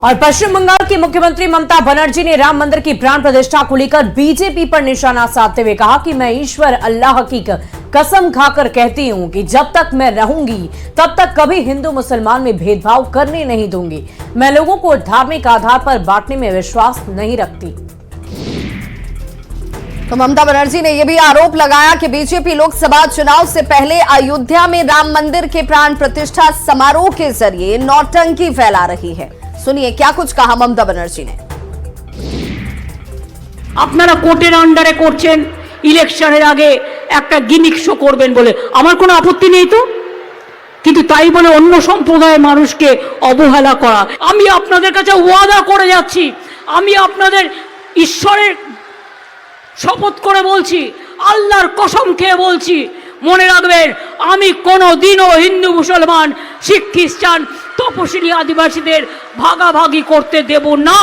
और पश्चिम बंगाल की मुख्यमंत्री ममता बनर्जी ने राम मंदिर की प्राण प्रतिष्ठा को लेकर बीजेपी पर निशाना साधते हुए कहा कि मैं ईश्वर अल्लाह की कसम खाकर कहती हूं कि जब तक मैं रहूंगी तब तक कभी हिंदू मुसलमान में भेदभाव करने नहीं दूंगी। मैं लोगों को धार्मिक आधार पर बांटने में विश्वास नहीं रखती। तो ममता बनर्जी ने यह भी आरोप लगाया कि बीजेपी लोकसभा चुनाव से पहले अयोध्या में राम मंदिर के प्राण प्रतिष्ठा समारोह के जरिए नौटंकी फैला रही है। सुनिए क्या कुछ कहा ममता बनर्जी ने। আপনারা কোর্টের আন্ডারে করছেন, ইলেকশনের আগে একটা গিমিক শো করবেন বলে আমার কোনো আপত্তি নেই তো, কিন্তু তাই বলে অন্য সম্প্রদায়ের মানুষকে অবহেলা করা। আমি আপনাদের কাছে ওয়াদা করে যাচ্ছি, আমি আপনাদের ঈশ্বরের শপথ করে বলছি, আল্লাহর কসম খেয়ে বলছি, মনে রাখবেন আমি কোনোদিনও হিন্দু মুসলমান শিখ খ্রিস্টান তপশিলি আদিবাসীদের ভাগাভাগি করতে দেব না।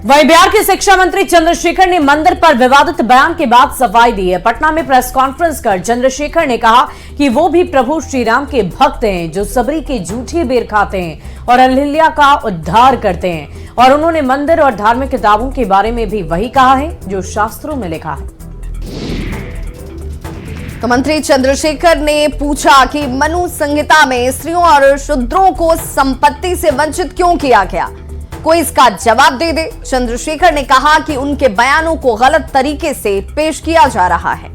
वहीं बिहार के शिक्षा मंत्री चंद्रशेखर ने मंदिर पर विवादित बयान के बाद सफाई दी है। पटना में प्रेस कॉन्फ्रेंस कर चंद्रशेखर ने कहा कि वो भी प्रभु श्री राम के भक्त हैं जो सबरी के झूठी बेर खाते हैं और अहिल्या का उद्धार करते हैं। और उन्होंने मंदिर और धार्मिक किताबों के बारे में भी वही कहा है जो शास्त्रों में लिखा है। तो मंत्री चंद्रशेखर ने पूछा कि मनु संहिता में स्त्रियों और शूद्रों को संपत्ति से वंचित क्यों किया गया, कोई इसका जवाब दे दे। चंद्रशेखर ने कहा कि उनके बयानों को गलत तरीके से पेश किया जा रहा है।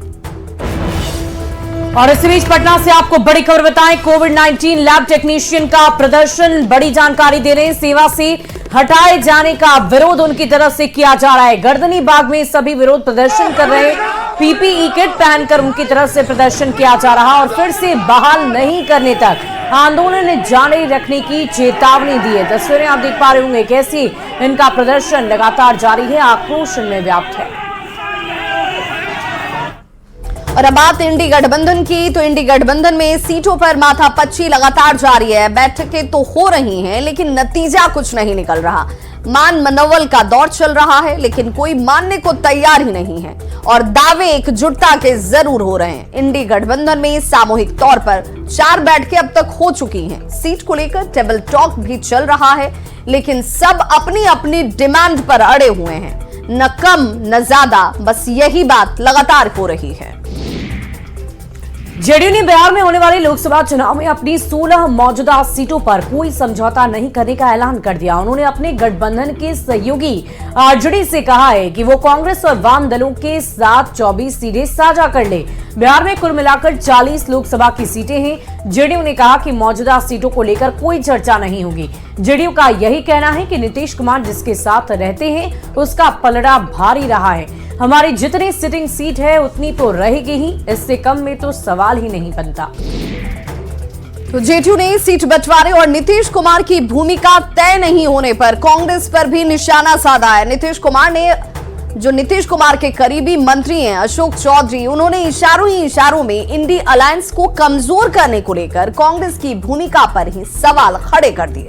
और इसी बीच पटना से आपको बड़ी खबर बताएं, कोविड-19 लैब टेक्नीशियन का प्रदर्शन, बड़ी जानकारी दे रहे हैं। सेवा से हटाए जाने का विरोध उनकी तरफ से किया जा रहा है। गर्दनी बाग में सभी विरोध प्रदर्शन कर रहे हैं। पीपीई किट पहनकर उनकी तरफ से प्रदर्शन किया जा रहा और फिर से बहाल नहीं करने तक आंदोलन जारी रखने की चेतावनी दी है। तस्वीरें आप देख पा रहे होंगे कैसी इनका प्रदर्शन लगातार जारी है, आक्रोश में व्याप्त है। और अब बात इंडी गठबंधन की, तो इंडी गठबंधन में सीटों पर माथापच्ची लगातार जारी है। बैठकें तो हो रही हैं लेकिन नतीजा कुछ नहीं निकल रहा। मान मनोवल का दौर चल रहा है लेकिन कोई मानने को तैयार ही नहीं है और दावे एकजुटता के जरूर हो रहे हैं। इंडी गठबंधन में सामूहिक तौर पर 4 बैठकें अब तक हो चुकी हैं। सीट को लेकर टेबल टॉक भी चल रहा है लेकिन सब अपनी अपनी डिमांड पर अड़े हुए हैं, न कम न ज्यादा, बस यही बात लगातार हो रही है। जेडीयू ने बिहार में होने वाले लोकसभा चुनाव में अपनी 16 मौजूदा सीटों पर कोई समझौता नहीं करने का ऐलान कर दिया। उन्होंने अपने गठबंधन के सहयोगी आरजेडी से कहा है कि वो कांग्रेस और वाम दलों के साथ 24 सीटें साझा कर ले। बिहार में कुल मिलाकर 40 लोकसभा की सीटें हैं। जेडीयू ने कहा कि मौजूदा सीटों को लेकर कोई चर्चा नहीं होगी। जेडीयू का यही कहना है कि नीतीश कुमार जिसके साथ रहते हैं उसका पलड़ा भारी रहा है। हमारी जितनी सिटिंग सीट है उतनी तो रहेगी ही, इससे कम में तो सवाल ही नहीं बनता। तो जेडीयू ने सीट बंटवारे और नीतीश कुमार की भूमिका तय नहीं होने पर कांग्रेस पर भी निशाना साधा है। नीतीश कुमार के करीबी मंत्री हैं अशोक चौधरी, उन्होंने इशारों ही इशारों में इंडी अलायंस को कमजोर करने को लेकर कांग्रेस की भूमिका पर ही सवाल खड़े कर दिए।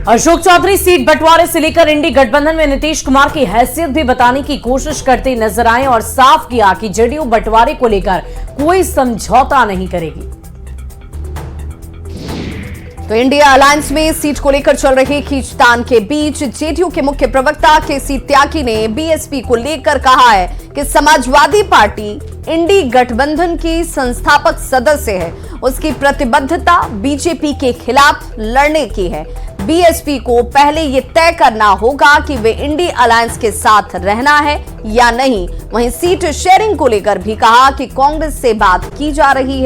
अशोक चौधरी सीट बंटवारे से लेकर इंडी गठबंधन में नीतीश कुमार की हैसियत भी बताने की कोशिश करते नजर आए और साफ किया कि जेडीयू बंटवारे को लेकर कोई समझौता नहीं करेगी। तो इंडिया अलायंस में सीट को लेकर चल रही खींचतान के बीच जेडीयू के मुख्य प्रवक्ता केसी त्यागी ने बीएसपी को लेकर कहा है कि समाजवादी पार्टी इंडी गठबंधन की संस्थापक सदस्य है, उसकी प्रतिबद्धता बीजेपी के खिलाफ लड़ने की है। बीएसपी को पहले ये तय करना होगा कि वे इंडी अलायंस के साथ रहना है या नहीं। वहीं सीट शेयरिंग को लेकर भी कहा कि कांग्रेस से बात की जा रही है।